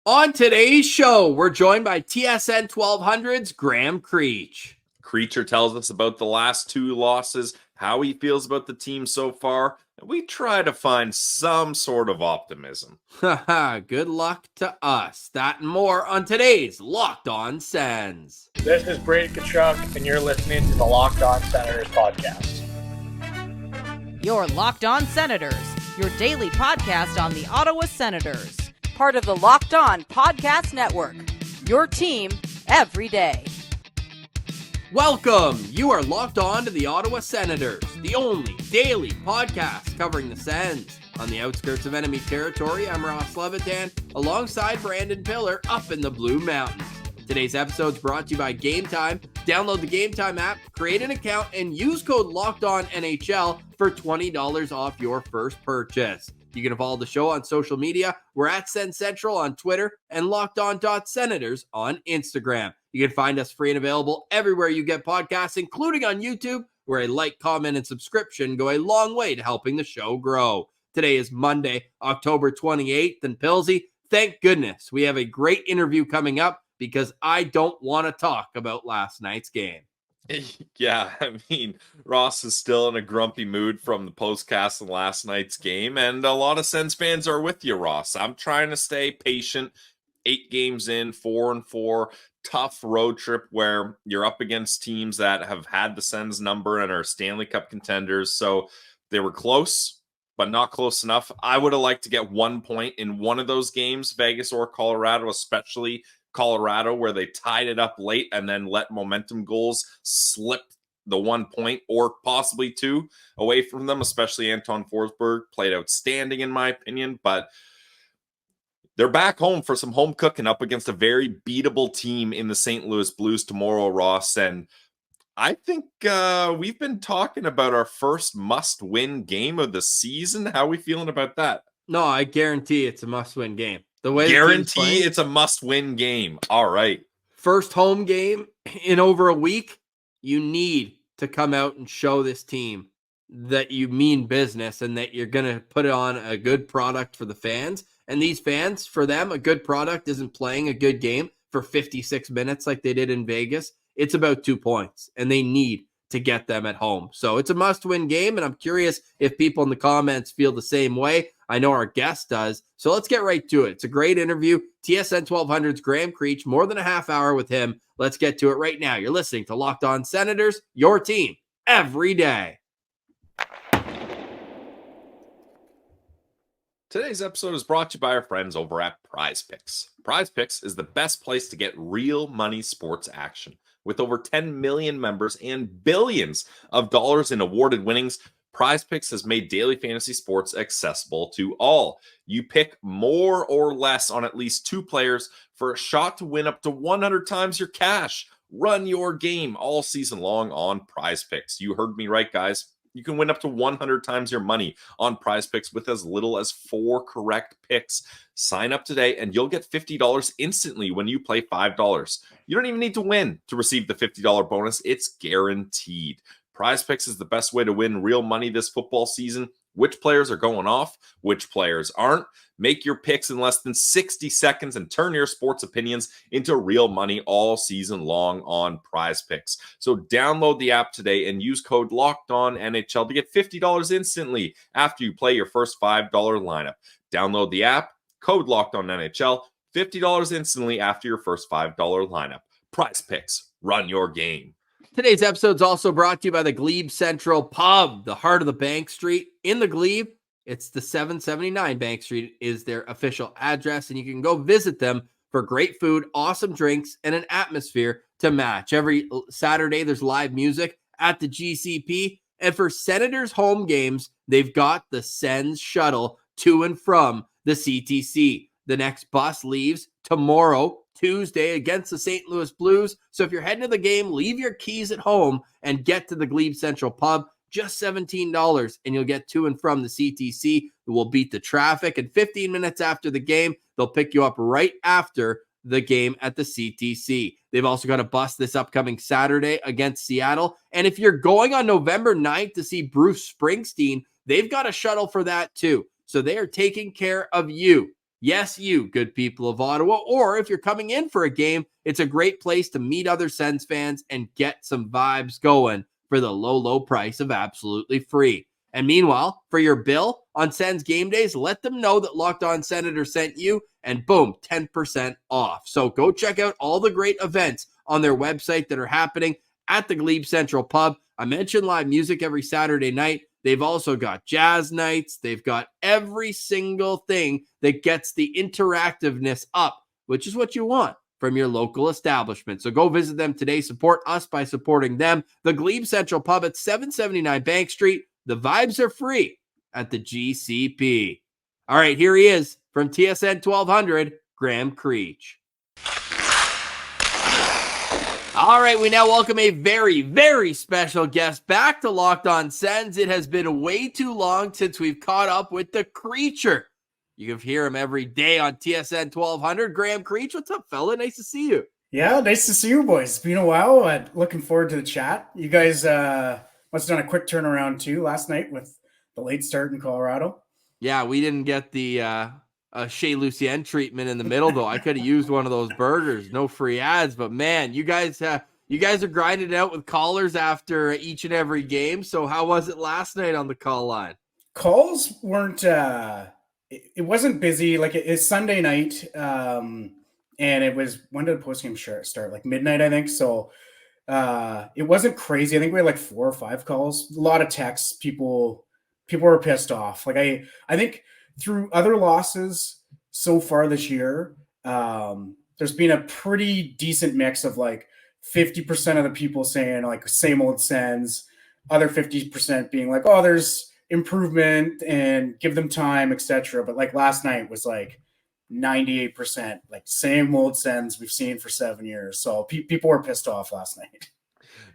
On today's show, we're joined by TSN 1200's Graham Creech. Creecher tells us about the last two losses, how he feels about the team so far, and we try to find some sort of optimism. Haha, good luck to us. That and more on today's Locked On Sens. This is Brady Tkachuk, and you're listening to the Locked On Senators podcast. Your Locked On Senators, your daily podcast on the Ottawa Senators. Part of the Locked On Podcast Network, your team every day. Welcome! You are locked on to the Ottawa Senators, the only daily podcast covering the Sens. On the outskirts of enemy territory, I'm Ross Levitan, alongside Brandon Piller up in the Blue Mountains. Today's episode is brought to you by Gametime. Download the Gametime app, create an account, and use code LOCKEDONNHL for $20 off your first purchase. You can follow the show on social media. We're at Sens Central on Twitter and LockedOn.Senators on Instagram. You can find us free and available everywhere you get podcasts, including on YouTube, where a like, comment, and subscription go a long way to helping the show grow. Today is Monday, October 28th, and Pilsy, thank goodness we have a great interview coming up because I don't want to talk about last night's game. Yeah, I mean, Ross is still in a grumpy mood from the postcast of last night's game, and a lot of Sens fans are with you, Ross. I'm trying to stay patient. 8 games in, 4-4, tough road trip where you're up against teams that have had the Sens number and are Stanley Cup contenders. So they were close, but not close enough. I would have liked to get 1 point in one of those games, Vegas or Colorado, especially Colorado, where they tied it up late and then let momentum goals slip the 1 point or possibly 2 away from them, especially Anton Forsberg played outstanding in my opinion, but they're back home for some home cooking up against a very beatable team in the St. Louis Blues tomorrow, Ross, and I think we've been talking about our first must-win game of the season. How are we feeling about that? No, I guarantee it's a must-win game. The way guarantee it's a must-win game. All right. First home game in over a week. You need to come out and show this team that you mean business and that you're going to put on a good product for the fans. And these fans, for them, a good product isn't playing a good game for 56 minutes like they did in Vegas. It's about 2 points, and they need to get them at home. So it's a must-win game, and I'm curious if people in the comments feel the same way. I know our guest does. So let's get right to it. It's a great interview. TSN 1200's Graham Creech, more than a half hour with him. Let's get to it right now. You're listening to Locked On Senators, your team every day. Today's episode is brought to you by our friends over at Prize Picks. Prize Picks is the best place to get real money sports action. With over 10 million members and billions of dollars in awarded winnings, Prize Picks has made daily fantasy sports accessible to all. You pick more or less on at least 2 players for a shot to win up to 100 times your cash. Run your game all season long on Prize Picks. You heard me right, guys. You can win up to 100 times your money on Prize Picks with as little as 4 correct picks. Sign up today and you'll get $50 instantly when you play $5. You don't even need to win to receive the $50 bonus. It's guaranteed. Prize Picks is the best way to win real money this football season. Which players are going off? Which players aren't? Make your picks in less than 60 seconds and turn your sports opinions into real money all season long on Prize Picks. So download the app today and use code LOCKEDONNHL to get $50 instantly after you play your first $5 lineup. Download the app, code LOCKEDONNHL, $50 instantly after your first $5 lineup. Prize Picks, run your game. Today's episode is also brought to you by the GLEBE Central Pub, the heart of the Bank Street. In the Glebe, it's the 779 Bank Street is their official address, and you can go visit them for great food, awesome drinks, and an atmosphere to match. Every Saturday, there's live music at the GCP, and for Senators home games, they've got the Sens Shuttle to and from the CTC. The next bus leaves tomorrow, Tuesday, against the St. Louis Blues. So if you're heading to the game, leave your keys at home and get to the Glebe Central Pub. Just $17, and you'll get to and from the CTC. It will beat the traffic. And 15 minutes after the game, they'll pick you up right after the game at the CTC. They've also got a bus this upcoming Saturday against Seattle. And if you're going on November 9th to see Bruce Springsteen, they've got a shuttle for that too. So they are taking care of you. Yes, you, good people of Ottawa. Or if you're coming in for a game, it's a great place to meet other Sens fans and get some vibes going for the low, low price of absolutely free. And meanwhile, for your bill on Sens game days, let them know that Locked On Senator sent you, and boom, 10% off. So go check out all the great events on their website that are happening at the GLEBE Central Pub. I mentioned live music every Saturday night. They've also got jazz nights. They've got every single thing that gets the interactiveness up, which is what you want from your local establishment. So go visit them today. Support us by supporting them. The GLEBE Central Pub at 779 Bank Street. The vibes are free at the GCP. All right, here he is from TSN 1200, Graham Creech. All right, we now welcome a very, very special guest back to Locked On Sens. It has been way too long since we've caught up with the Creecher. You can hear him every day on TSN 1200. Graham Creech, what's up, fella? Nice to see you. Yeah, nice to see you, boys. It's been a while. Looking forward to the chat. You guys must have done a quick turnaround, too, last night with the late start in Colorado. Yeah, we didn't get the Chez Lucien treatment in the middle, though. I could have used one of those burgers. No free ads, but man, you guys are grinding it out with callers after each and every game. So how was it last night on the call line? Calls weren't it wasn't busy. Like it's Sunday night, and it was, when did the postgame start? Like midnight, I think. So it wasn't crazy. I think we had like 4 or 5 calls, a lot of texts. People were pissed off. Like I think through other losses so far this year, there's been a pretty decent mix of like 50% of the people saying like same old Sens, other 50% being like, oh, there's improvement and give them time, etc. But like last night was like 98% like same old Sens we've seen for 7 years. So people were pissed off last night.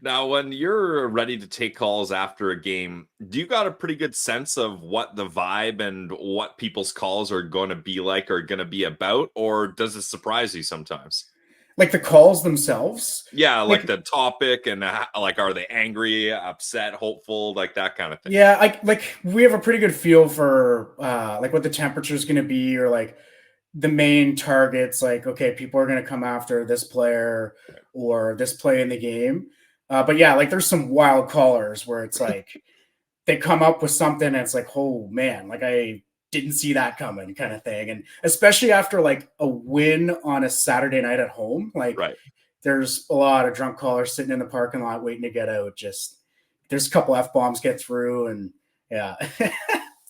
Now, when you're ready to take calls after a game, do you got a pretty good sense of what the vibe and what people's calls are going to be like or going to be about? Or does it surprise you sometimes? Like the calls themselves? Yeah, like the topic and like, are they angry, upset, hopeful, like that kind of thing? Yeah, like we have a pretty good feel for like what the temperature is going to be, or like the main targets. Like, okay, people are going to come after this player or this play in the game. But yeah, like there's some wild callers where it's like they come up with something and it's like, oh man, like I didn't see that coming kind of thing. And especially after like a win on a Saturday night at home, like there's a lot of drunk callers sitting in the parking lot waiting to get out. Just there's a couple F-bombs get through, and yeah.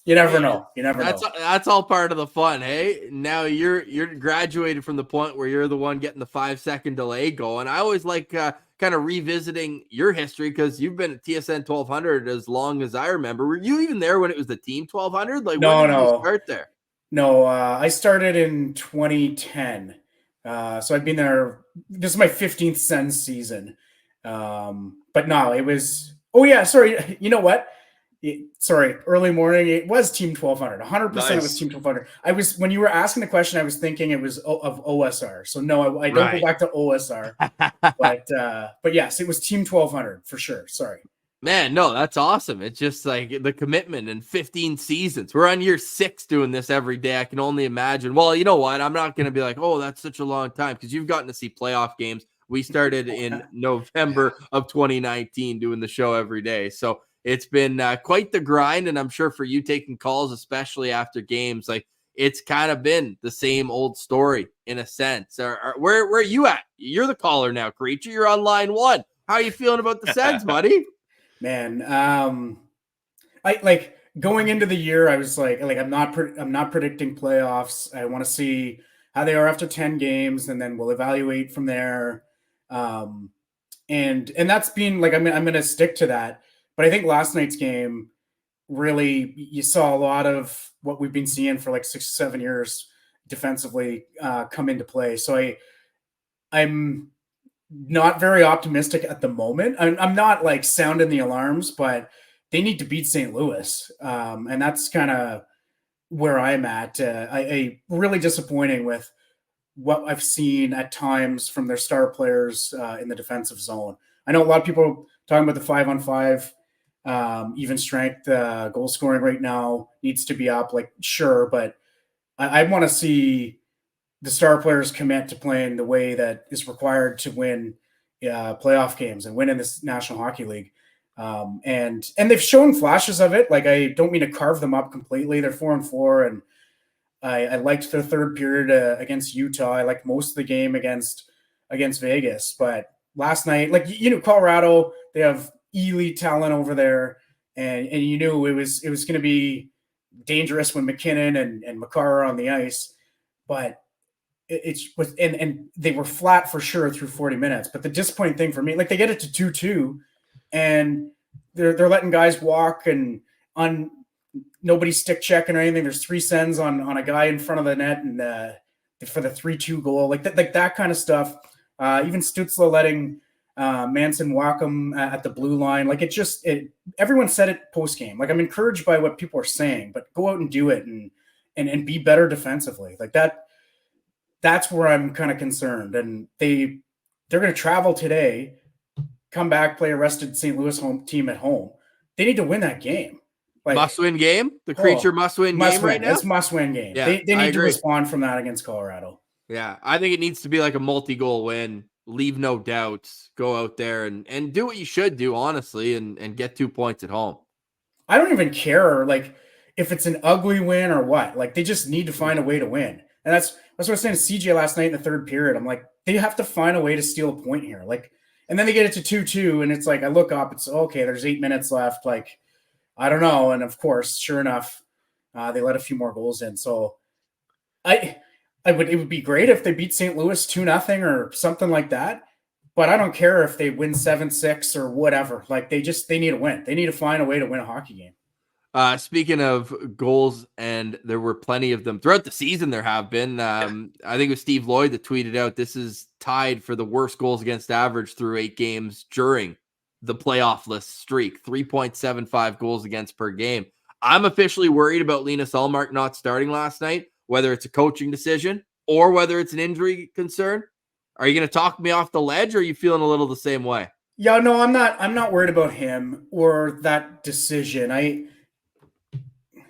You never know. That's all part of the fun. Hey, now you're graduated from the point where you're the one getting the 5-second delay going. I always like kind of revisiting your history because you've been at TSN 1200 as long as I remember. Were you even there when it was the team 1200? Like, when did you start there? No, I started in 2010. So I've been there. This is my 15th Sens season. But no, it was. Oh yeah, sorry. You know what? Early morning. It was Team 1200. 100% It was Team 1200. When you were asking the question, I was thinking it was of OSR. So no, I don't go back to OSR. but yes, it was Team 1200 for sure. Sorry. Man, no, that's awesome. It's just like the commitment in 15 seasons. We're on year 6 doing this every day. I can only imagine. Well, you know what? I'm not going to be like, oh, that's such a long time, because you've gotten to see playoff games. We started in November of 2019 doing the show every day. So it's been quite the grind, and I'm sure for you taking calls, especially after games, like it's kind of been the same old story in a sense. Where are you at? You're the caller now, Creecher. You're on line 1. How are you feeling about the Sens, buddy? Man, I like going into the year, I was like I'm not predicting playoffs. I want to see how they are after 10 games, and then we'll evaluate from there. And that's been like I'm going to stick to that. But I think last night's game, really, you saw a lot of what we've been seeing for like 6 or 7 years defensively come into play. So I'm not very optimistic at the moment. I'm not like sounding the alarms, but they need to beat St. Louis. And that's kind of where I'm at. I really disappointing with what I've seen at times from their star players in the defensive zone. I know a lot of people are talking about the 5-on-5 even strength goal scoring right now needs to be up, like sure, but I want to see the star players commit to playing the way that is required to win playoff games and win in this National Hockey League. And they've shown flashes of it. Like, I don't mean to carve them up completely. They're 4-4, and I liked their third period against Utah. I liked most of the game against Vegas, but last night, like, Colorado, they have elite talent over there, and you knew it was going to be dangerous when McKinnon and Makar are on the ice, but and they were flat for sure through 40 minutes. But the disappointing thing for me, like, they get it to 2-2, and they're letting guys walk and on nobody's stick checking or anything. There's 3 Sens on a guy in front of the net, and for the 3-2 goal, like that kind of stuff. Even Stützle letting Manson walk him at the blue line. Like, everyone said it post game. Like, I'm encouraged by what people are saying, but go out and do it and be better defensively. Like that. That's where I'm kind of concerned. And they're going to travel today, come back, play a rested St. Louis home team at home. They need to win that game. Like, must-win game? The Creecher must-win game right now? It's must-win game. Yeah, they need to respond from that against Colorado. Yeah, I think it needs to be like a multi-goal win. Leave no doubts. Go out there and do what you should do, honestly, and get 2 points at home. I don't even care, like, if it's an ugly win or what. Like, they just need to find a way to win. And that's what I was saying to CJ last night in the third period. I'm like, they have to find a way to steal a point here. Like, and then they get it to 2-2, and it's like, I look up, it's okay, there's 8 minutes left. Like, I don't know. And of course, sure enough, they let a few more goals in. So it would be great if they beat St. Louis 2-0 or something like that. But I don't care if they win 7-6 or whatever. Like, they need to win. They need to find a way to win a hockey game. Speaking of goals, and there were plenty of them throughout the season, there have been. I think it was Steve Lloyd that tweeted out, this is tied for the worst goals against average through 8 games during the playoff list streak, 3.75 goals against per game. I'm officially worried about Linus Ullmark not starting last night, whether it's a coaching decision or whether it's an injury concern. Are you going to talk me off the ledge, or are you feeling a little the same way? Yeah, no, I'm not worried about him or that decision.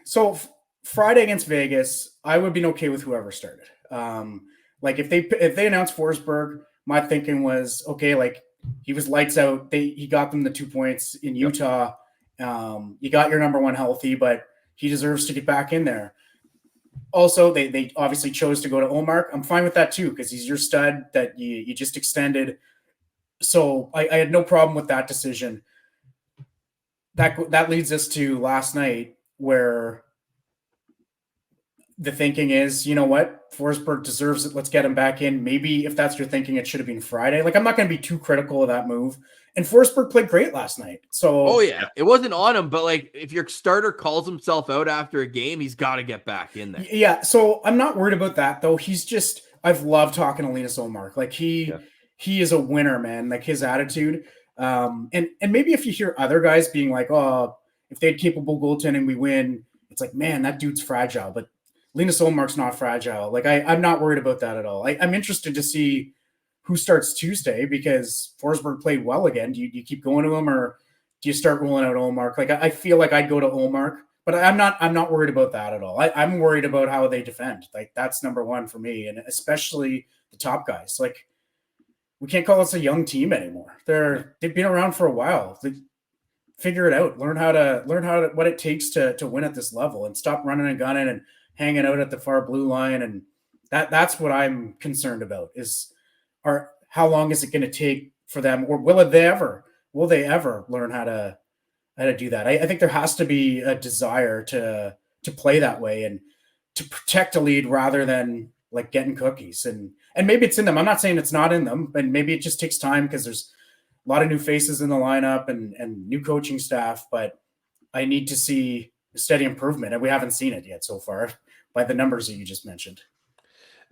So Friday against Vegas, I would be okay with whoever started. Like, if they announced Forsberg, my thinking was, okay, like, he was lights out. He got them the 2 points in Utah. You got your number one healthy, but he deserves to get back in there. Also, they obviously chose to go to Ullmark. I'm fine with that too, because he's your stud that you just extended. So I had no problem with that decision. That leads us to last night, where the thinking is, you know what, Forsberg deserves it. Let's get him back in. Maybe if that's your thinking, it should have been Friday. Like, I'm not going to be too critical of that move. And Forsberg played great last night. So, oh yeah, it wasn't on him, but like, if your starter calls himself out after a game, he's got to get back in there. Yeah. So I'm not worried about that though. I've loved talking to Linus Ullmark. Like, he is a winner, man. Like, his attitude. And maybe if you hear other guys being like, oh, if they had capable goaltending, we win. It's like, man, that dude's fragile. But Linus Ullmark's not fragile. Like, I'm not worried about that at all. I'm interested to see who starts Tuesday, because Forsberg played well again. Do you keep going to him, or do you start rolling out Ullmark? Like, I feel like I'd go to Ullmark, but I'm not worried about that at all. I'm worried about how they defend. Like, that's number one for me, and especially the top guys. Like, we can't call this a young team anymore. They've been around for a while. Figure it out. Learn how to what it takes to win at this level, and stop running and gunning and hanging out at the far blue line. And that's what I'm concerned about, is how long is it going to take for them, or will they ever learn how to do that? I think there has to be a desire to play that way and to protect a lead rather than like getting cookies. And maybe it's in them. I'm not saying it's not in them, and maybe it just takes time because there's a lot of new faces in the lineup and new coaching staff, but I need to see a steady improvement, and we haven't seen it yet so far by the numbers that you just mentioned.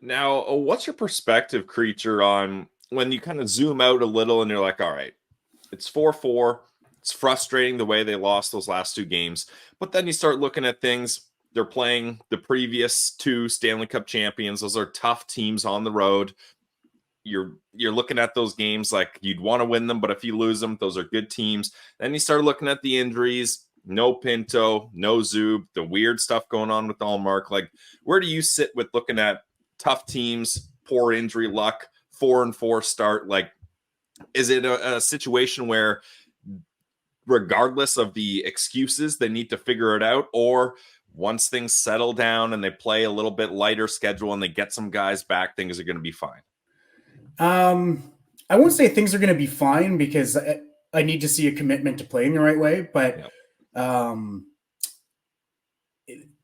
Now, what's your perspective, Creecher, on when you kind of zoom out a little and you're like, all right, it's 4-4. It's frustrating the way they lost those last 2 games, but then you start looking at things. They're playing the previous 2 Stanley Cup champions. Those are tough teams on the road. You're looking at those games like you'd want to win them, but if you lose them, those are good teams. Then you start looking at the injuries. no Pinto, no Zub, the weird stuff going on with Allmark. Like, where do you sit with looking at tough teams, poor injury luck, 4-4 start? Like, is it a situation where regardless of the excuses, they need to figure it out? Or once things settle down and they play a little bit lighter schedule and they get some guys back, things are going to be fine? I won't say things are going to be fine because I need to see a commitment to playing the right way, but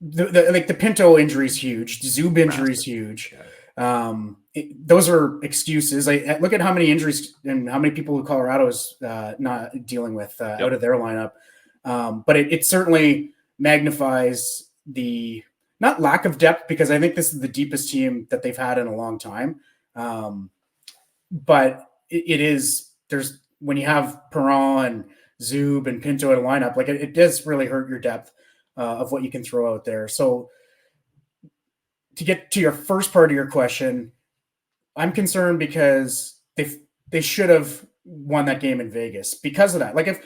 the Pinto injury is huge. The Zub injury is huge. Those are excuses. I look at how many injuries and how many people Colorado is not dealing with out of their lineup. But it certainly magnifies the not lack of depth, because I think this is the deepest team that they've had in a long time. But it is, there's, when you have Perron and Zub and Pinto in a lineup, like it does really hurt your depth of what you can throw out there. So to get to your first part of your question, I'm concerned because they should have won that game in Vegas because of that. Like, if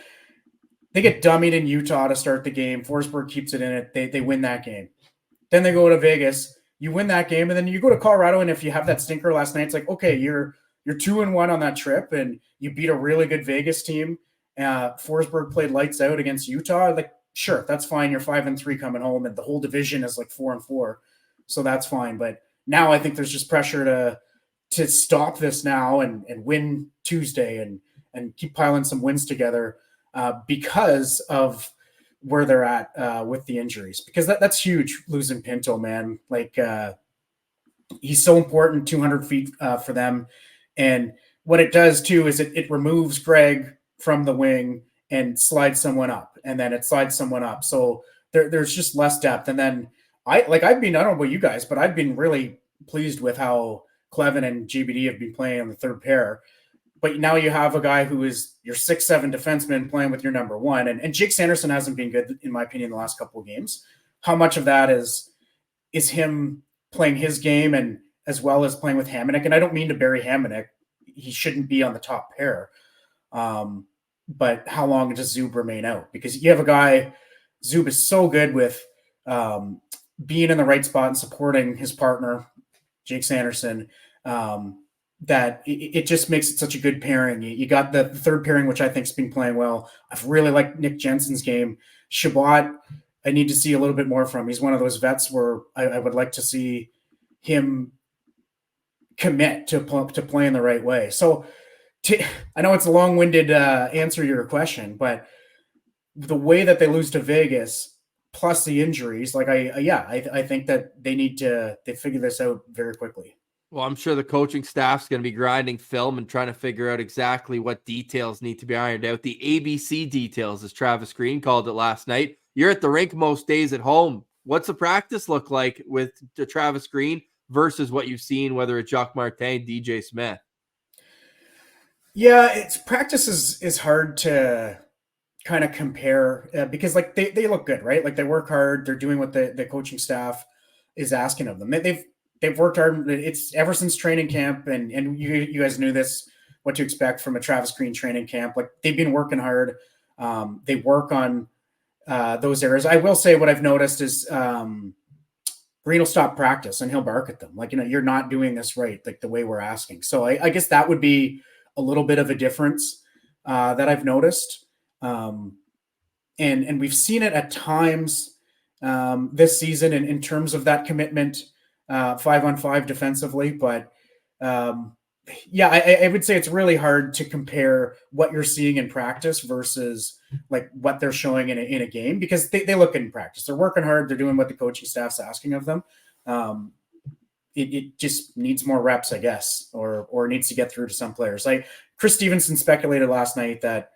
they get dummied in Utah to start the game, Forsberg keeps it in it, they win that game. Then they go to Vegas, you win that game, and then you go to Colorado, and if you have that stinker last night, it's like, okay, you're 2-1 on that trip, and you beat a really good Vegas team. Forsberg played lights out against Utah. Like, sure, that's fine. You're 5-3 coming home, and the whole division is like 4-4, so that's fine. But now I think there's just pressure to stop this now and win Tuesday and keep piling some wins together because of where they're at with the injuries. Because that's huge, losing Pinto, man. Like, he's so important, 200 feet for them. And what it does too is it removes Greg from the wing and slides someone up, and then it slides someone up. So there's just less depth. And then I don't know about you guys, but I've been really pleased with how Clevin and GBD have been playing on the third pair. But now you have a guy who is your 6'7" defenseman playing with your number one. And Jake Sanderson hasn't been good, in my opinion, the last couple of games. How much of that is him playing his game and as well as playing with Hamonic? And I don't mean to bury Hamonic. He shouldn't be on the top pair. But how long does Zub remain out? Because you have a guy, Zub is so good with being in the right spot and supporting his partner, Jake Sanderson, that it just makes it such a good pairing. You got the third pairing, which I think has been playing well. I've really liked Nick Jensen's game. Shabbat, I need to see a little bit more from. He's one of those vets where I would like to see him commit to playing the right way. So I know it's a long-winded answer to your question, but the way that they lose to Vegas plus the injuries, like I think that they figure this out very quickly. Well, I'm sure the coaching staff's going to be grinding film and trying to figure out exactly what details need to be ironed out. The ABC details, as Travis Green called it last night. You're at the rink most days at home. What's the practice look like with the Travis Green versus what you've seen, whether it's Jacques Martin, DJ Smith? Yeah, practice is hard to kind of compare because like they look good, right? Like they work hard. They're doing what the coaching staff is asking of them. They've worked hard. It's ever since training camp, and you guys knew this, what to expect from a Travis Green training camp. Like they've been working hard. They work on those areas. I will say what I've noticed is Green will stop practice and he'll bark at them. Like, you're not doing this right, like the way we're asking. So I guess that would be a little bit of a difference that I've noticed. And we've seen it at times this season in terms of that commitment 5-on-5 defensively. But I would say it's really hard to compare what you're seeing in practice versus like what they're showing in a game, because they look in practice. They're working hard. They're doing what the coaching staff's asking of them. It just needs more reps, I guess, or needs to get through to some players. Like Chris Stevenson speculated last night that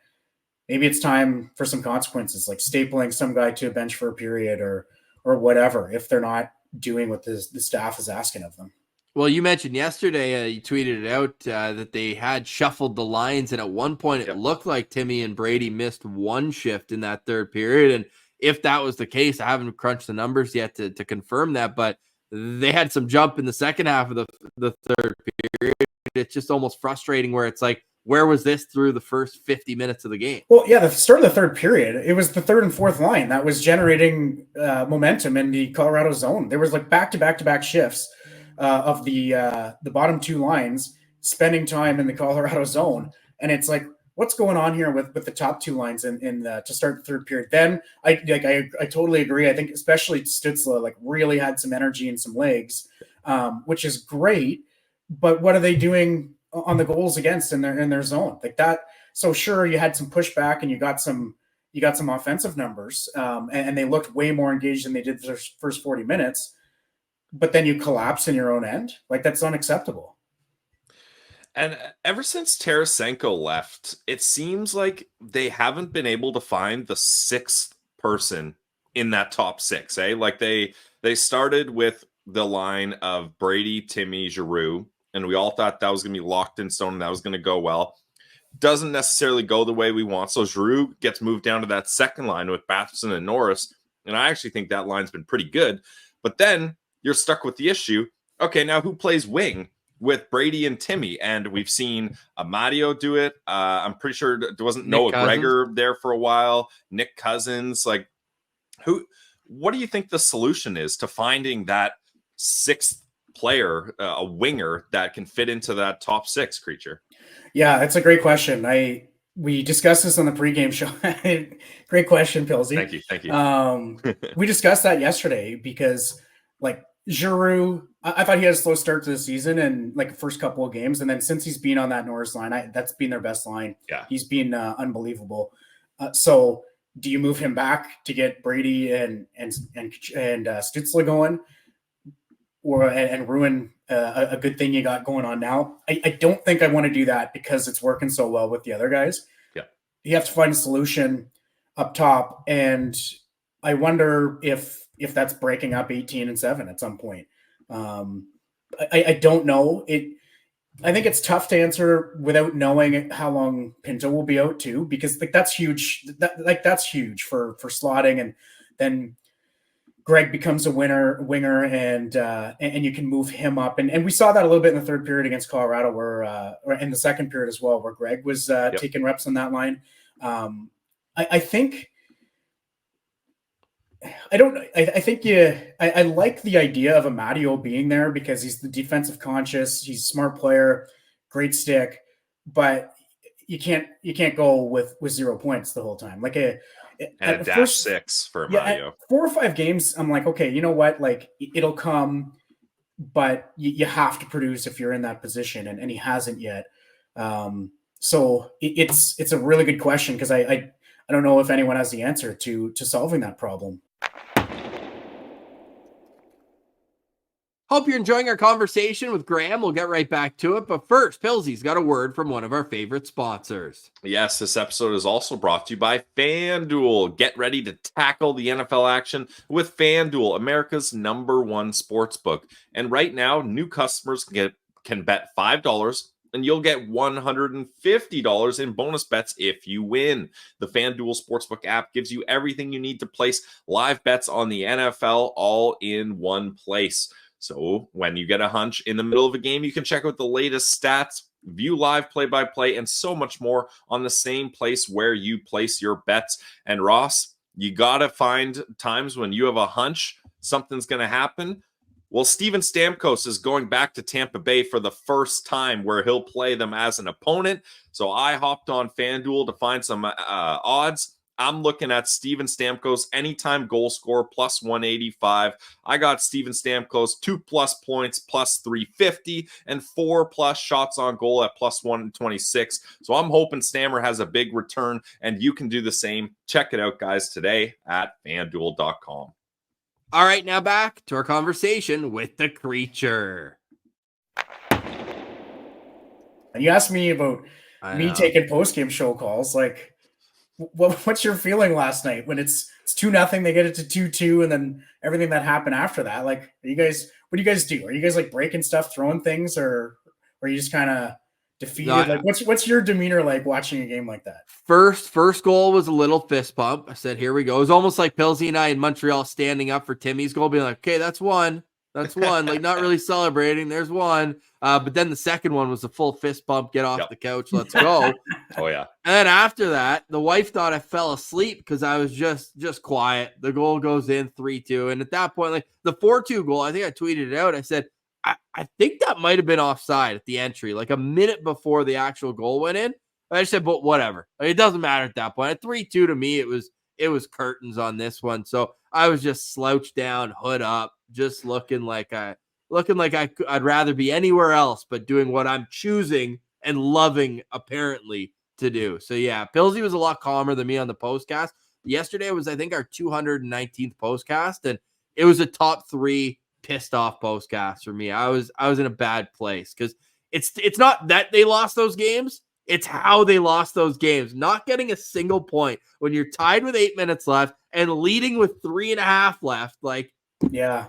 maybe it's time for some consequences, like stapling some guy to a bench for a period or whatever, if they're not doing what the staff is asking of them. Well, you mentioned yesterday, you tweeted it out that they had shuffled the lines, and at one point it looked like Timmy and Brady missed one shift in that third period. And if that was the case, I haven't crunched the numbers yet to confirm that, but they had some jump in the second half of the third period. It's just almost frustrating where it's like Where was this through the first 50 minutes of the game? Well, yeah, the start of the third period, it was the third and fourth line that was generating momentum in the Colorado zone. There was like back-to-back shifts of the bottom two lines spending time in the Colorado zone, and it's like, what's going on here with the top two lines to start the third period? Then I totally agree. I think especially Stützle like really had some energy and some legs, which is great. But what are they doing on the goals against in their zone like that? So sure, you had some pushback and you got some offensive numbers, and they looked way more engaged than they did the first 40 minutes. But then you collapse in your own end. Like, that's unacceptable. And ever since Tarasenko left, it seems like they haven't been able to find the sixth person in that top six. Like they started with the line of Brady, Timmy, Giroux, and we all thought that was going to be locked in stone and that was going to go well. Doesn't necessarily go the way we want. So Giroux gets moved down to that second line with Batherson and Norris. And I actually think that line's been pretty good. But then you're stuck with the issue. Okay, now who plays wing with Brady and Timmy? And we've seen Amadio do it. I'm pretty sure there wasn't Noah Gregor there for a while. Nick Cousins. Like, what do you think the solution is to finding that sixth player, a winger that can fit into that top six, Creecher? Yeah, that's a great question. We discussed this on the pregame show. Great question, Pilsy. Thank you. We discussed that yesterday because, like, Giroux, I thought he had a slow start to the season and like the first couple of games, and then since he's been on that Norris line, that's been their best line. Yeah, he's been unbelievable. So, do you move him back to get Brady and Stützle going, and ruin a good thing you got going on now? I don't think I want to do that because it's working so well with the other guys. Yeah, you have to find a solution up top, and I wonder if that's breaking up 18-7 at some point. I don't know. I think it's tough to answer without knowing how long Pinto will be out too, because like that's huge. That's huge for slotting, and then Greg becomes a winger, and you can move him up. And we saw that a little bit in the third period against Colorado, or in the second period as well, where Greg was taking reps on that line. I think. I like the idea of Amadio being there because he's the defensive conscious. He's a smart player, great stick, but you can't go with 0 points the whole time. Like a -6 for Amadio. 4 or 5 games, I'm like, okay, you know what? Like, it'll come, but you have to produce if you're in that position, and he hasn't yet. So it's a really good question because I don't know if anyone has the answer to solving that problem. Hope you're enjoying our conversation with Graham. We'll get right back to it. But first, Pilsy's got a word from one of our favorite sponsors. Yes, this episode is also brought to you by FanDuel. Get ready to tackle the NFL action with FanDuel, America's #1 sportsbook. And right now, new customers can bet $5 and you'll get $150 in bonus bets if you win. The FanDuel Sportsbook app gives you everything you need to place live bets on the NFL all in one place. So when you get a hunch in the middle of a game, you can check out the latest stats, view live play-by-play, and so much more on the same place where you place your bets. And Ross, you got to find times when you have a hunch something's going to happen. Well, Steven Stamkos is going back to Tampa Bay for the first time where he'll play them as an opponent. So I hopped on FanDuel to find some odds. I'm looking at Steven Stamkos anytime goal scorer +185. I got Steven Stamkos 2+ points +350 and 4+ shots on goal at +126. So I'm hoping Stammer has a big return, and you can do the same. Check it out, guys, today at FanDuel.com. All right, now back to our conversation with the Creecher. You asked me about me taking post-game show calls. Like, what's your feeling last night when it's 2-0, they get it to 2-2, and then everything that happened after that? Like, what do you guys do? Are you guys like breaking stuff, throwing things, or are you just kind of defeated? Like, what's your demeanor like watching a game like that? First goal was a little fist pump. I said, here we go. It was almost like Pilsy and I in Montreal standing up for Timmy's goal, being like, okay, that's one. That's one. Like, not really celebrating. There's one. But then the second one was a full fist bump. Get off the couch. Let's go. Oh, yeah. And then after that, the wife thought I fell asleep because I was just quiet. The goal goes in 3-2. And at that point, like the 4-2 goal, I think I tweeted it out. I said, I think that might have been offside at the entry, like a minute before the actual goal went in. I just said, but whatever. Like, it doesn't matter at that point. At 3-2 to me, it was curtains on this one. So I was just slouched down, hood up, just looking like I'd rather be anywhere else, but doing what I'm choosing and loving apparently to do. So yeah, Pillsy was a lot calmer than me on the postcast. Yesterday was, I think, our 219th postcast, and it was a top 3 pissed off postcast for me. I was in a bad place because it's not that they lost those games. It's how they lost those games. Not getting a single point when you're tied with 8 minutes left and leading with 3.5 left. Like, yeah.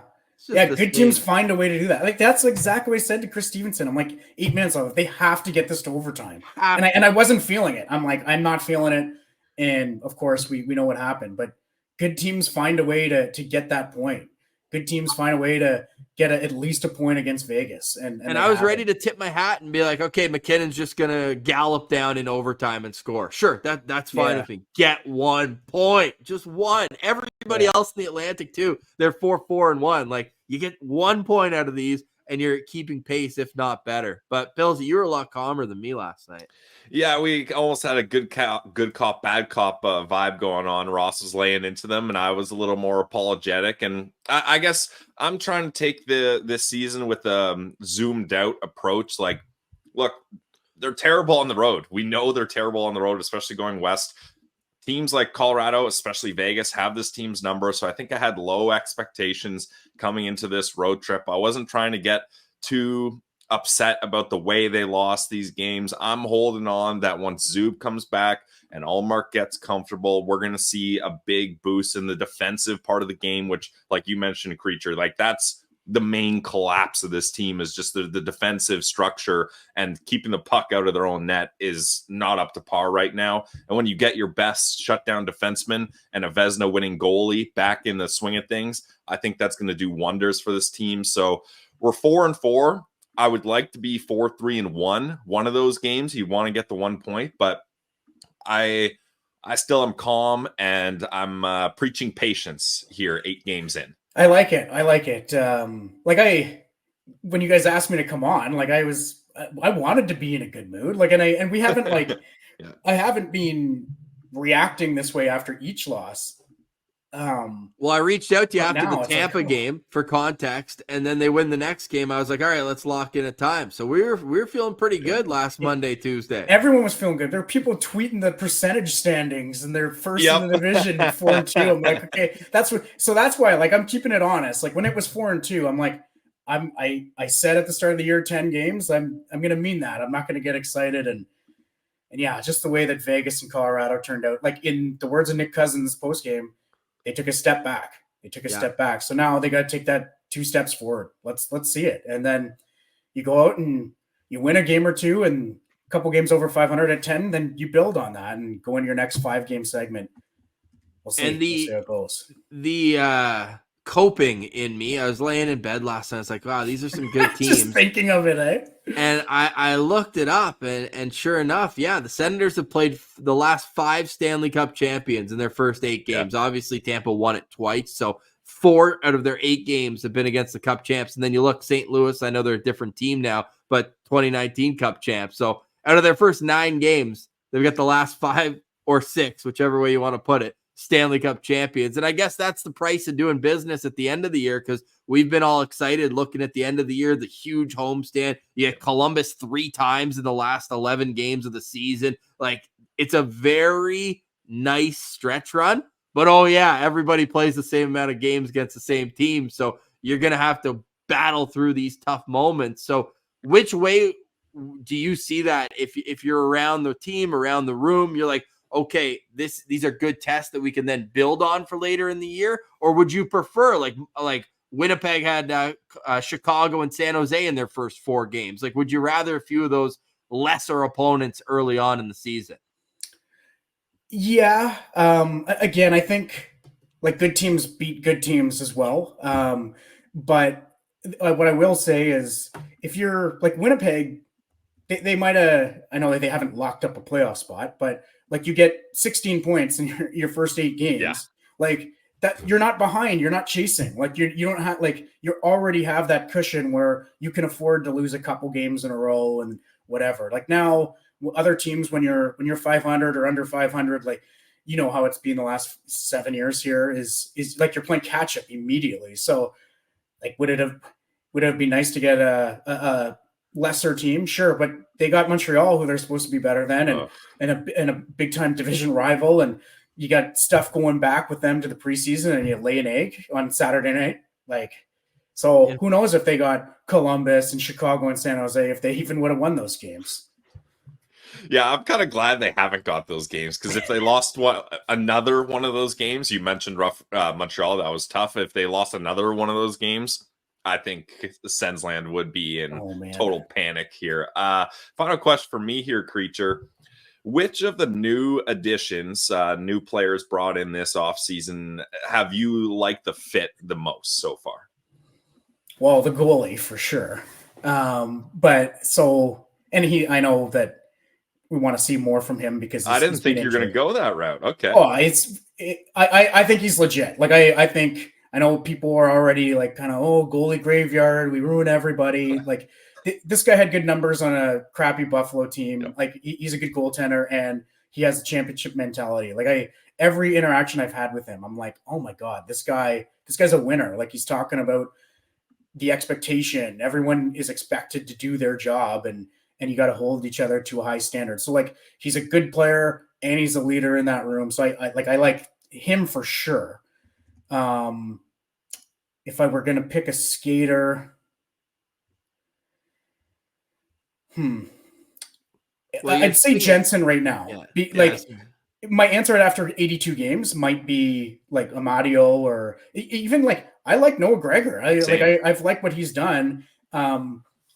Good teams find a way to do that. Like, that's exactly what I said to Chris Stevenson. I'm like, 8 minutes left. They have to get this to overtime. And I wasn't feeling it. I'm like, I'm not feeling it. And of course, we know what happened. But good teams find a way to get that point. Good teams find a way to get at least a point against Vegas. And I was ready to tip my hat and be like, okay, McKinnon's just going to gallop down in overtime and score. Sure, that's fine with me. Get 1 point. Just one. Everybody else in the Atlantic, too, they're 4-4-1. Like, you get 1 point out of these, and you're keeping pace, if not better. But, Pillsy, you were a lot calmer than me last night. Yeah, we almost had a good cop, bad cop vibe going on. Ross was laying into them, and I was a little more apologetic. And I guess I'm trying to take this season with a zoomed out approach. Like, look, they're terrible on the road. We know they're terrible on the road, especially going west. Teams like Colorado, especially Vegas, have this team's number. So I think I had low expectations coming into this road trip. I wasn't trying to get too upset about the way they lost these games. I'm holding on that once Zub comes back and Allmark gets comfortable, we're going to see a big boost in the defensive part of the game, which, like you mentioned, Creecher, like that's the main collapse of this team is just the defensive structure, and keeping the puck out of their own net is not up to par right now. And when you get your best shutdown defenseman and a Vezina winning goalie back in the swing of things, I think that's going to do wonders for this team. So we're 4-4. I would like to be 4-3-1. One of those games, you want to get the 1 point, but I still am calm, and I'm preaching patience here 8 games in. I like it. When you guys asked me to come on, like I wanted to be in a good mood. Like, and we haven't I haven't been reacting this way after each loss. Well, I reached out to you after the Tampa like, game for context, and then they win the next game. I was like, all right, let's lock in a time. So we were feeling pretty good last Monday, Tuesday. Everyone was feeling good. There were people tweeting the percentage standings and they're first in the division 4-2. I'm like, okay, that's why, like, I'm keeping it honest. Like, when it was 4-2, I'm like, I said at the start of the year 10 games. I'm gonna mean that. I'm not gonna get excited and yeah, just the way that Vegas and Colorado turned out. Like, in the words of Nick Cousins post game, they took a step back. Step back. So now they got to take that 2 steps forward. Let's see it. And then you go out and you win a game or two and a couple games over 500 at 10, then you build on that and go into your next 5-game segment. We'll see. And we'll see how it goes. The coping in me, I was laying in bed last night. It's like, wow, these are some good teams. Just thinking of it, eh? And I looked it up, and sure enough, yeah, the Senators have played the last 5 Stanley Cup champions in their first 8 games. Yeah. Obviously, Tampa won it twice, so 4 out of their 8 games have been against the Cup champs. And then you look, St. Louis, I know they're a different team now, but 2019 Cup champs. So out of their first 9 games, they've got the last 5 or 6, whichever way you want to put it, Stanley Cup champions. And I guess that's the price of doing business at the end of the year, because we've been all excited looking at the end of the year, the huge homestand. You had Columbus 3 times in the last 11 games of the season. Like, it's a very nice stretch run. But, oh, yeah, everybody plays the same amount of games against the same team. So you're going to have to battle through these tough moments. So which way do you see that? If you're around the team, around the room, you're like, okay, these are good tests that we can then build on for later in the year? Or would you prefer, like Winnipeg had Chicago and San Jose in their first 4 games? Like, would you rather a few of those lesser opponents early on in the season? Yeah. Again, I think like good teams beat good teams as well. But what I will say is, if you're like Winnipeg, they might have. I know they haven't locked up a playoff spot, but like you get 16 points in your first 8 games, Yeah. like that, you're not behind. You're not chasing. Like you don't have like you already have that cushion where you can afford to lose a couple games in a row and whatever. Like now, other teams when you're 500 or under 500, like you know how it's been the last 7 years here is like you're playing catch up immediately. So like would it have been nice to get a lesser team? Sure, but they got Montreal, who they're supposed to be better than, and a big time division rival, and you got stuff going back with them to the preseason, and you lay an egg on Saturday night. Like, so who knows if they got Columbus and Chicago and San Jose, if they even would have won those games. Yeah, I'm kind of glad they haven't got those games, because if they lost another one of those games, you mentioned Montreal, that was tough. If they lost another one of those games, I think the Sensland would be in total panic here. Final question for me here, Creecher. Which of the new additions, new players brought in this offseason, have you liked the fit the most so far? Well, the goalie for sure. I know that we want to see more from him because I didn't think you were going to go that route. Okay. Oh, I think he's legit. Like I know people are already like kind of, goalie graveyard, we ruin everybody. Like this guy had good numbers on a crappy Buffalo team. Yep. Like he's a good goaltender and he has a championship mentality. Like every interaction I've had with him, I'm like, oh my God, this guy's a winner. Like he's talking about the expectation. Everyone is expected to do their job and you got to hold each other to a high standard. So like he's a good player and he's a leader in that room. So I like him for sure. If I were going to pick a skater, I'd say Jensen right now. My answer after 82 games might be like Amadio or even like I like Noah Gregor. I've liked what he's done.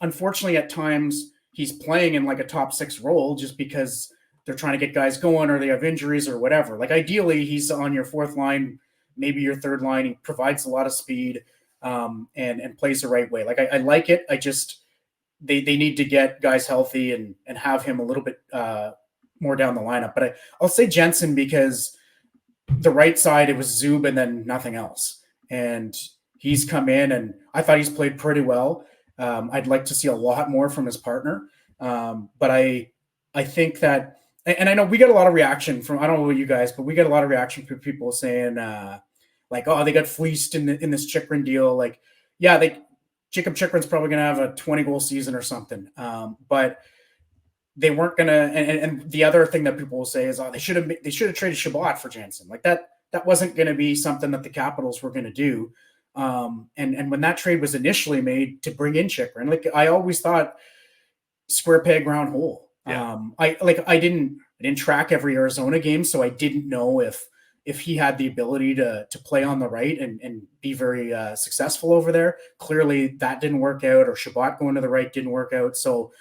Unfortunately, at times he's playing in like a top 6 role just because they're trying to get guys going or they have injuries or whatever. Like ideally, he's on your 4th line, maybe your 3rd line. He provides a lot of speed and plays the right way. Like I like it. I just they need to get guys healthy and have him a little bit more down the lineup. But I'll say Jensen because the right side, it was Zub and then nothing else. And he's come in and I thought he's played pretty well. I'd like to see a lot more from his partner. But I think that, and I know we get a lot of reaction from, I don't know about you guys, but we get a lot of reaction from people saying like, oh, they got fleeced in this Chychrun deal. Like, yeah, Jacob Chychrun's probably going to have a 20-goal season or something. But they weren't going to, and the other thing that people will say is, oh, they should have traded Shabbat for Jansen. Like that wasn't going to be something that the Capitals were going to do. And when that trade was initially made to bring in Chychrun, like I always thought square peg round hole. Yeah. I didn't track every Arizona game, so I didn't know if he had the ability to play on the right and be very successful over there. Clearly that didn't work out, or Shabbat going to the right didn't work out. So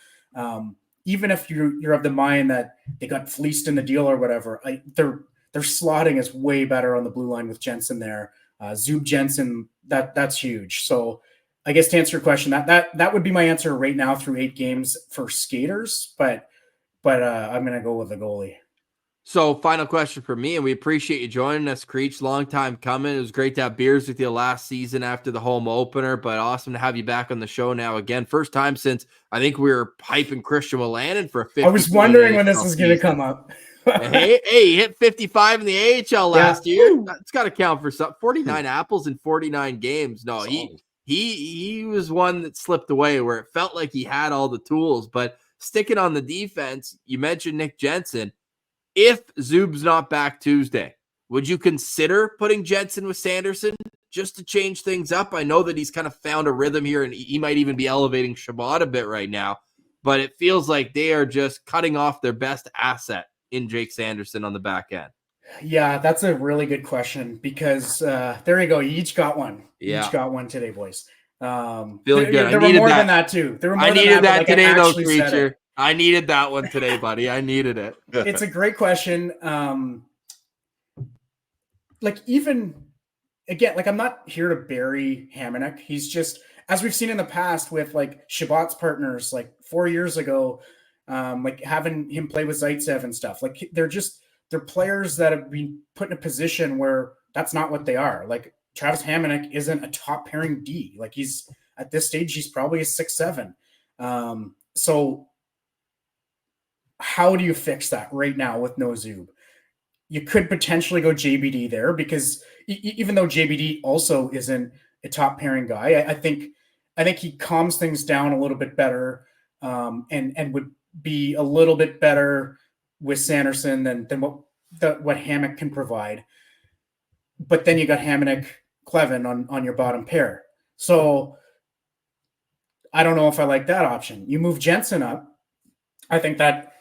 even if you're of the mind that they got fleeced in the deal or whatever, their slotting is way better on the blue line with Jensen there. Zub Jensen, that's huge. So I guess to answer your question, that would be my answer right now through 8 games for skaters, but I'm going to go with the goalie. So final question for me, and we appreciate you joining us, Creech. Long time coming. It was great to have beers with you last season after the home opener, but awesome to have you back on the show now again. First time since I think we were hyping Christian Wolanin for a 50. I was wondering when this was going to come up. hey, he hit 55 in the AHL last year. It's got to count for something. 49 apples in 49 games. No, he was one that slipped away where it felt like he had all the tools. But sticking on the defense, you mentioned Nick Jensen. If Zub's not back Tuesday, would you consider putting Jensen with Sanderson just to change things up? I know that he's kind of found a rhythm here, and he might even be elevating Shabbat a bit right now, but it feels like they are just cutting off their best asset in Jake Sanderson on the back end. Yeah, that's a really good question because there you go. You each got one. Yeah. Each got one today, boys. Feeling good. There were more than that too. I needed that today, though, Creecher. I needed that one today, buddy. I needed it. It's a great question. Like even again, like I'm not here to bury Hamonic. He's just as we've seen in the past with like Shabbat's partners, like 4 years ago, like having him play with Zaitsev and stuff. Like they're players that have been put in a position where that's not what they are. Like Travis Hamonic isn't a top pairing D. Like he's at this stage, he's probably a 6'7". So how do you fix that right now with no Zub? You could potentially go JBD there because even though JBD also isn't a top pairing guy, I think he calms things down a little bit better, and would be a little bit better with Sanderson than what Hammock can provide. But then you got Hamonic, Clevin on your bottom pair. So I don't know if I like that option. You move Jensen up. I think that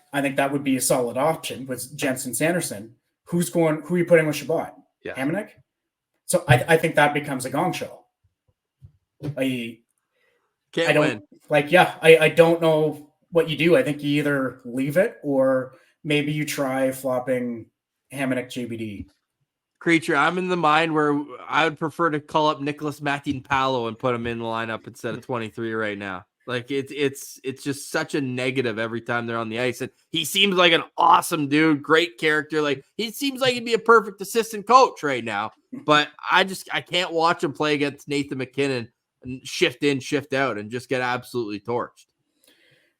would be a solid option with Jensen, Sanderson. Who are you putting with Shabbat? Yeah. Hamonic? So I think that becomes a gong show. I don't know what you do. I think you either leave it or maybe you try flopping Hamonic JBD. Creecher, I'm in the mind where I would prefer to call up Nicholas Matin-Palo and put him in the lineup instead of 23 right now. Like it's just such a negative every time they're on the ice. And he seems like an awesome dude, great character. Like he seems like he'd be a perfect assistant coach right now. But I can't watch him play against Nathan McKinnon and shift in, shift out, and just get absolutely torched.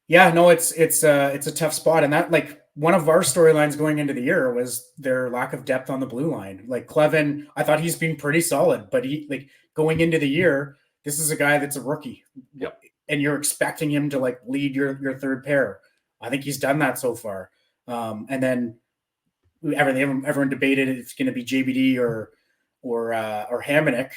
Yeah, no, it's a tough spot. And that, like, one of our storylines going into the year was their lack of depth on the blue line. Like Clevin, I thought he's been pretty solid, but he, like, going into the year, this is a guy that's a rookie. Yep. And you're expecting him to like lead your third pair. I think he's done that so far. And then everyone debated if it's going to be JBD or Hamonic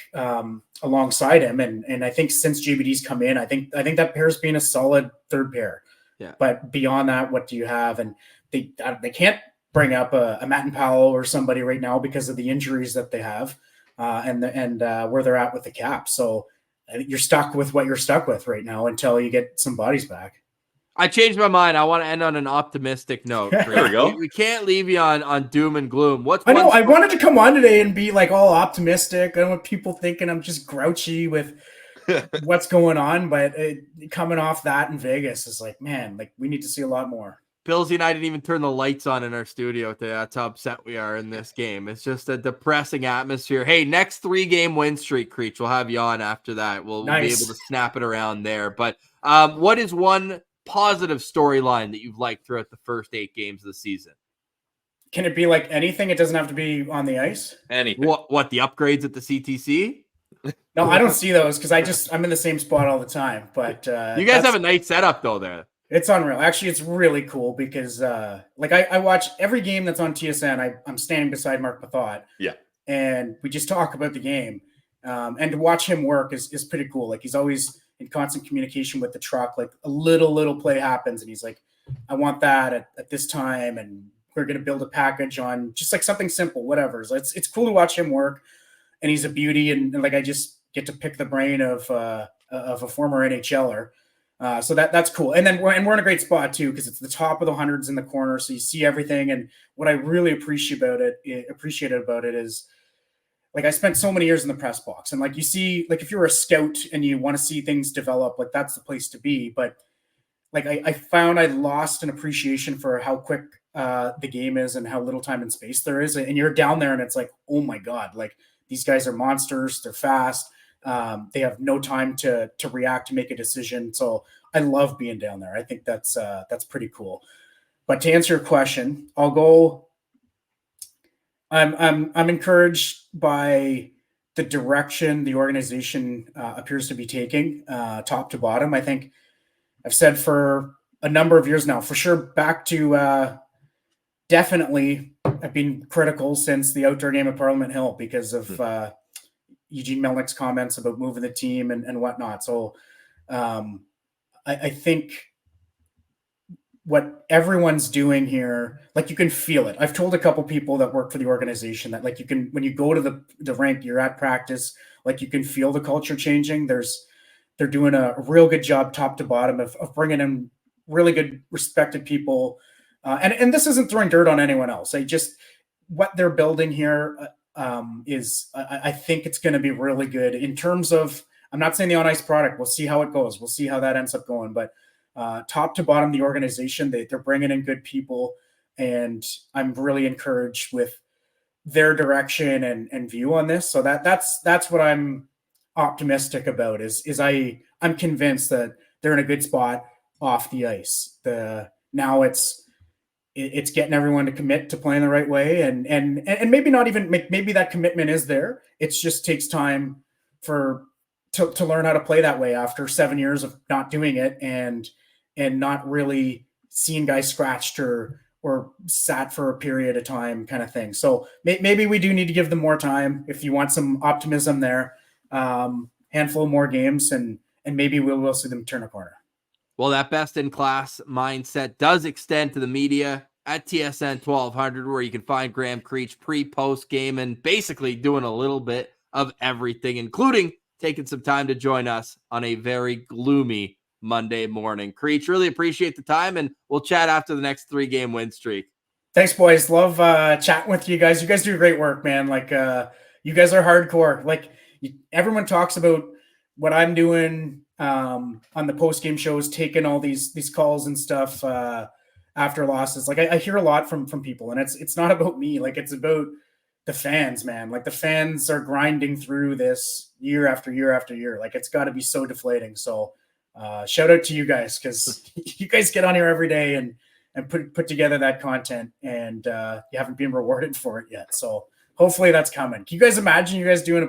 alongside him. And I think since JBD's come in, I think that pair's been a solid third pair. Yeah. But beyond that, what do you have? And they can't bring up a Matt and Powell or somebody right now because of the injuries that they have and where they're at with the cap. So I think you're stuck with what you're stuck with right now until you get some bodies back. I changed my mind. I want to end on an optimistic note. There we go. We can't leave you on doom and gloom. I know. I wanted to come on today and be like all optimistic. I don't want people thinking I'm just grouchy with what's going on, but coming off that in Vegas is like, man, like we need to see a lot more. Billsy and I didn't even turn the lights on in our studio today. That's how upset we are in this game. It's just a depressing atmosphere. Hey, next 3-game win streak, Creech. We'll have you on after that. We'll be able to snap it around there. But what is one positive storyline that you've liked throughout the first 8 games of the season? Can it be like anything? It doesn't have to be on the ice? Anything. What the upgrades at the CTC? No, I don't see those because I'm in the same spot all the time. But you guys have a nice setup though there. It's unreal. Actually, it's really cool because like I watch every game that's on TSN. I'm standing beside Mark Mathot. Yeah. And we just talk about the game. And to watch him work is pretty cool. Like he's always in constant communication with the truck. Like a little play happens and he's like, I want that at this time. And we're going to build a package on just like something simple, whatever. So it's cool to watch him work. And he's a beauty. And like, I just get to pick the brain of a former NHLer. So that's cool. And then we're in a great spot too, because it's the top of the hundreds in the corner. So you see everything. And what I really appreciated about it is like, I spent so many years in the press box and like, you see, like if you're a scout and you want to see things develop, like that's the place to be. But like, I found I lost an appreciation for how quick the game is and how little time and space there is. And you're down there and it's like, oh my God, like these guys are monsters. They're fast. They have no time to react, to make a decision. So I love being down there. I think that's pretty cool. But to answer your question, I'll go. I'm encouraged by the direction the organization appears to be taking, top to bottom. I think I've said for a number of years now, for sure, back to definitely I've been critical since the outdoor game at Parliament Hill because of Eugene Melnick's comments about moving the team and whatnot. So I think what everyone's doing here, like you can feel it. I've told a couple people that work for the organization that like you can, when you go to the rink, you're at practice, like you can feel the culture changing. They're doing a real good job top to bottom of bringing in really good respected people. And this isn't throwing dirt on anyone else. What they're building here is I think it's going to be really good in terms of I'm not saying the on ice product. We'll see how it goes. We'll see how that ends up going. But top to bottom, the organization, they're bringing in good people, and I'm really encouraged with their direction and view on this. So that's what I'm optimistic about. I'm convinced that they're in a good spot off the ice. Now it's getting everyone to commit to playing the right way, and maybe not even maybe that commitment is there. It just takes time to learn how to play that way after 7 years of not doing it and not really seeing guys scratched or sat for a period of time, kind of thing. So maybe we do need to give them more time if you want some optimism there. Handful more games, and maybe we'll see them turn a corner. Well, that best-in-class mindset does extend to the media at TSN 1200, where you can find Graham Creech pre-post game and basically doing a little bit of everything, including taking some time to join us on a very gloomy Monday morning. Creech, really appreciate the time, and we'll chat after the next 3-game win streak. Thanks, boys. Love chatting with you guys. You guys do great work, man. Like, you guys are hardcore. Like, everyone talks about what I'm doing on the post-game shows, taking all these calls and stuff after losses. Like, I hear a lot from people, and it's not about me. Like, it's about the fans, man. Like, the fans are grinding through this year after year after year. Like, it's got to be so deflating. So shout out to you guys, because you guys get on here every day and put together that content, and you haven't been rewarded for it yet. So hopefully that's coming. Can you guys imagine you guys doing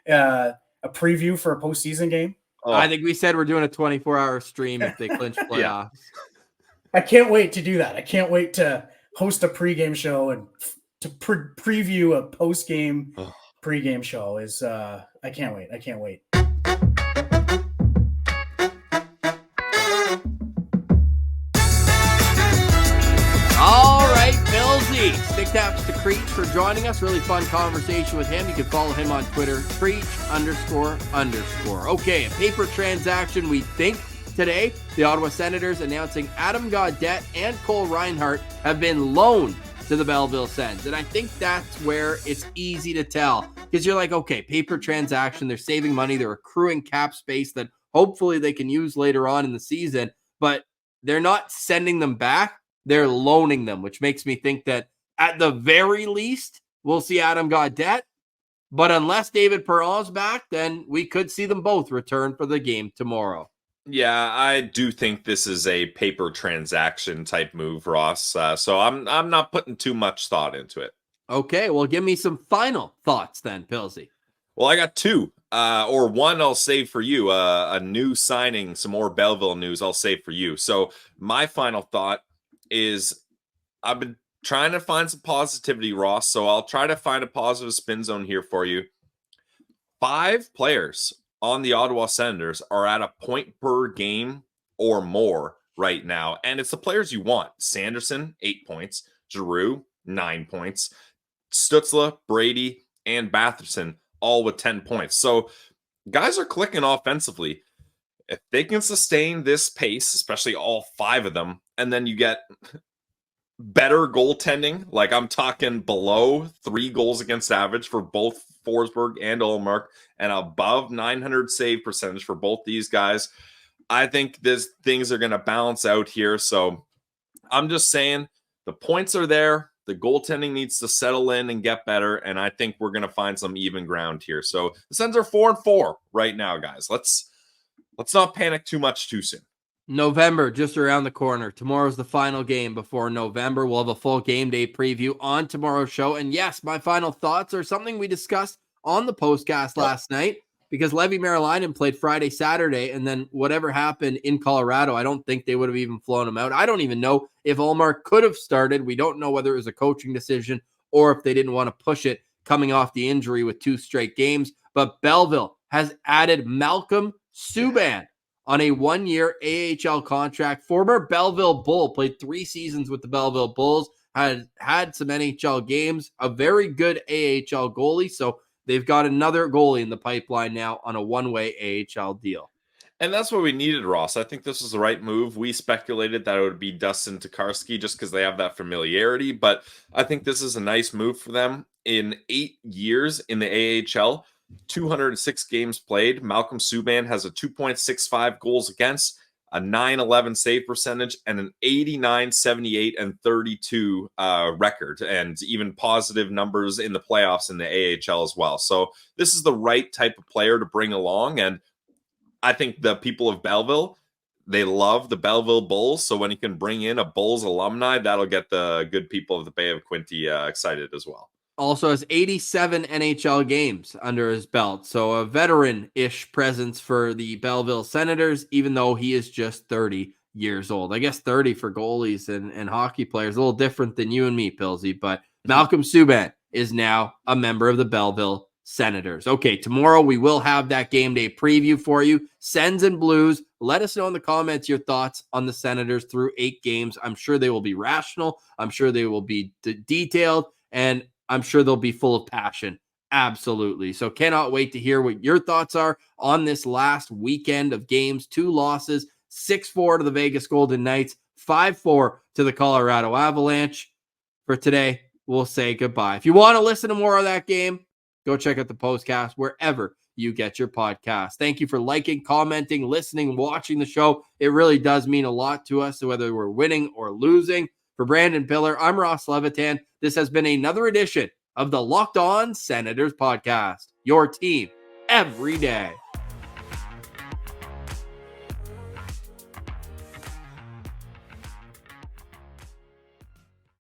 a preview for a postseason game? Oh. I think we said we're doing a 24-hour stream if they clinch playoffs. Yeah. I can't wait to do that. I can't wait to host a pregame show and to preview a postgame pregame show. I can't wait. I can't wait. All right, Billsy. Stick taps to Creech for joining us. Really fun conversation with him. You can follow him on Twitter, Creech__. Okay, a paper transaction, we think, today. The Ottawa Senators announcing Adam Gaudette and Cole Reinhardt have been loaned to the Belleville Sens. And I think that's where it's easy to tell, because you're like, okay, paper transaction, they're saving money, they're accruing cap space that hopefully they can use later on in the season, but they're not sending them back. They're loaning them, which makes me think that at the very least, we'll see Adam Gaudette. But unless David Perron's back, then we could see them both return for the game tomorrow. Yeah, I do think this is a paper transaction type move, Ross. So I'm not putting too much thought into it. Okay, well, give me some final thoughts then, Pilsy. Well, I got two. Or one I'll save for you. A new signing, some more Belleville news I'll save for you. So my final thought is I've been trying to find some positivity, Ross, so I'll try to find a positive spin zone here for you. 5 players on the Ottawa Senators are at a point per game or more right now, and it's the players you want. Sanderson, 8 points. Giroux, 9 points. Stützle, Brady, and Batherson, all with 10 points. So guys are clicking offensively. If they can sustain this pace, especially all 5 of them, and then you get better goaltending, like I'm talking below 3 goals against average for both Forsberg and Ullmark, and above 900 save percentage for both these guys, I think things are going to balance out here. So I'm just saying the points are there. The goaltending needs to settle in and get better, and I think we're going to find some even ground here. So the Sens are 4-4 right now, guys. Let's not panic too much too soon. November, just around the corner. Tomorrow's the final game before November. We'll have a full game day preview on tomorrow's show. And yes, my final thoughts are something we discussed on the postcast last night, because Levi Marilainen played Friday, Saturday, and then whatever happened in Colorado, I don't think they would have even flown him out. I don't even know if Ullmark could have started. We don't know whether it was a coaching decision or if they didn't want to push it coming off the injury with 2 straight games. But Belleville has added Malcolm Subban on a 1-year AHL contract. Former Belleville Bull, played 3 seasons with the Belleville Bulls, had some NHL games, a very good AHL goalie. So they've got another goalie in the pipeline now on a one-way AHL deal. And that's what we needed, Ross. I think this was the right move. We speculated that it would be Dustin Tokarski just because they have that familiarity, but I think this is a nice move for them. In 8 years in the AHL, 206 games played, Malcolm Subban has a 2.65 goals against, a 911 save percentage, and an 89, 78, and 32 record, and even positive numbers in the playoffs in the AHL as well. So this is the right type of player to bring along, and I think the people of Belleville, they love the Belleville Bulls, so when you can bring in a Bulls alumni, that'll get the good people of the Bay of Quinte excited as well. Also has 87 NHL games under his belt, so a veteran-ish presence for the Belleville Senators, even though he is just 30 years old. I guess 30 for goalies and hockey players, a little different than you and me, Pilsy, but Malcolm Subban is now a member of the Belleville Senators. Okay, tomorrow we will have that game day preview for you. Sens and Blues. Let us know in the comments your thoughts on the Senators through 8 games. I'm sure they will be rational. I'm sure they will be detailed, and I'm sure they'll be full of passion. Absolutely. So cannot wait to hear what your thoughts are on this last weekend of games. 2 losses, 6-4 to the Vegas Golden Knights, 5-4 to the Colorado Avalanche. For today, we'll say goodbye. If you want to listen to more of that game, go check out the postcast wherever you get your podcast. Thank you for liking, commenting, listening, watching the show. It really does mean a lot to us, whether we're winning or losing. For Brandon Piller, I'm Ross Levitan. This has been another edition of the Locked On Senators podcast. Your team every day.